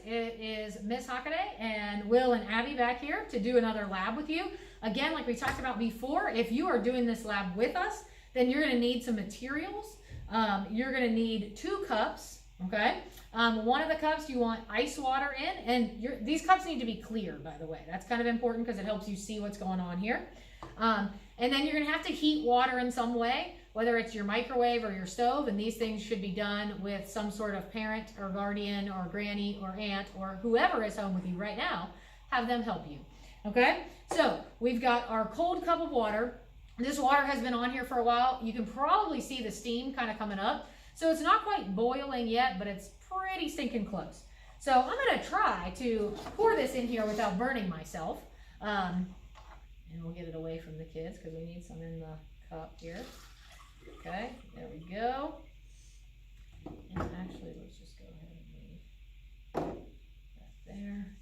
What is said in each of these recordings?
it is Miss Hockaday and Will and Abby back here to do another lab with you. Again, like we talked about before, if you are doing this lab with us, then you're going to need some materials. You're going to need 2 cups, okay? One of the cups you want ice water in, and these cups need to be clear, by the way. That's kind of important because it helps you see what's going on here. And then you're going to have to heat water in some way, whether it's your microwave or your stove, and these things should be done with some sort of parent or guardian or granny or aunt or whoever is home with you right now. Have them help you, okay? So we've got our cold cup of water. This water has been on here for a while. You can probably see the steam kind of coming up. So it's not quite boiling yet, but it's pretty stinking close. So I'm gonna try to pour this in here without burning myself. And we'll get it away from the kids because we need some in the cup here. Okay, there we go. And actually, let's just go ahead and leave that there.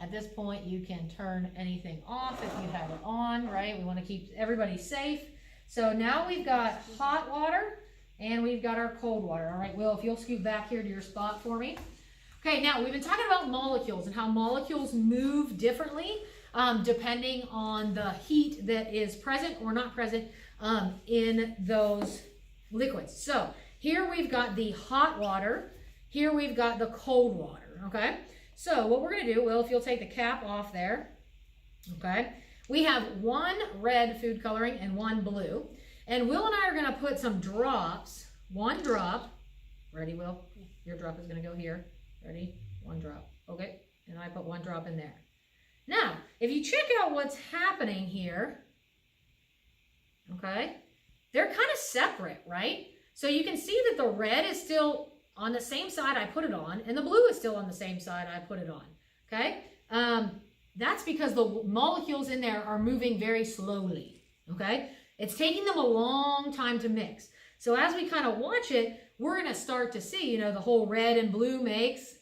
At this point, you can turn anything off if you have it on, right? We want to keep everybody safe. So now we've got hot water and we've got our cold water. All right, Will, if you'll scoot back here to your spot for me. Okay, now we've been talking about molecules and how molecules move differently depending on the heat that is present or not present in those liquids. So here we've got the hot water, here we've got the cold water, okay? So what we're gonna do, Will, if you'll take the cap off there, okay? We have 1 red food coloring and 1 blue. And Will and I are gonna put some drops, 1 drop. Ready, Will? Your drop is gonna go here. Ready? 1 drop, okay? And I put 1 drop in there. Now, if you check out what's happening here, okay, they're kind of separate, right? So you can see that the red is still on the same side I put it on, and the blue is still on the same side I put it on, okay? That's because the molecules in there are moving very slowly, okay? It's taking them a long time to mix. So as we kind of watch it, we're going to start to see, you know, the whole red and blue makes,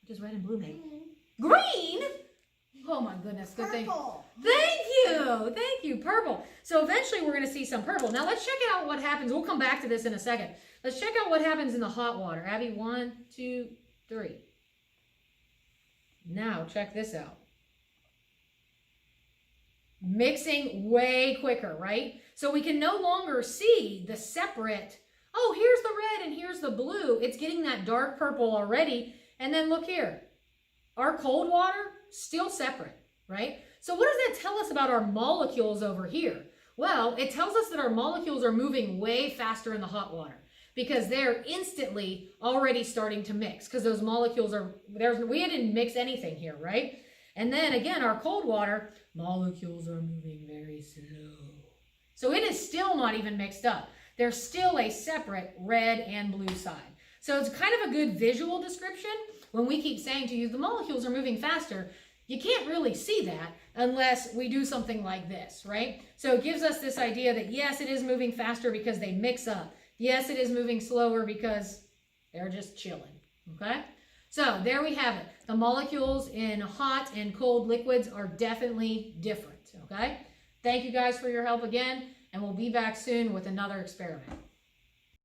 what does red and blue make? Green? Oh my goodness, good thing. Thank you, purple. So eventually we're going to see some purple. Now let's check out what happens. We'll come back to this in a second. Let's check out what happens in the hot water. Abby, 1, 2, 3. Now check this out. Mixing way quicker, right? So we can no longer see the separate, oh, here's the red and here's the blue. It's getting that dark purple already. And then look here, our cold water, still separate, right? So what does that tell us about our molecules over here? Well, it tells us that our molecules are moving way faster in the hot water because they're instantly already starting to mix because those molecules are, we didn't mix anything here, right? And then again, our cold water, molecules are moving very slow. So it is still not even mixed up. There's still a separate red and blue side. So it's kind of a good visual description when we keep saying to you, the molecules are moving faster. You can't really see that unless we do something like this, right? So it gives us this idea that yes, it is moving faster because they mix up. Yes, it is moving slower because they're just chilling, okay? So there we have it. The molecules in hot and cold liquids are definitely different, okay? Thank you guys for your help again, and we'll be back soon with another experiment.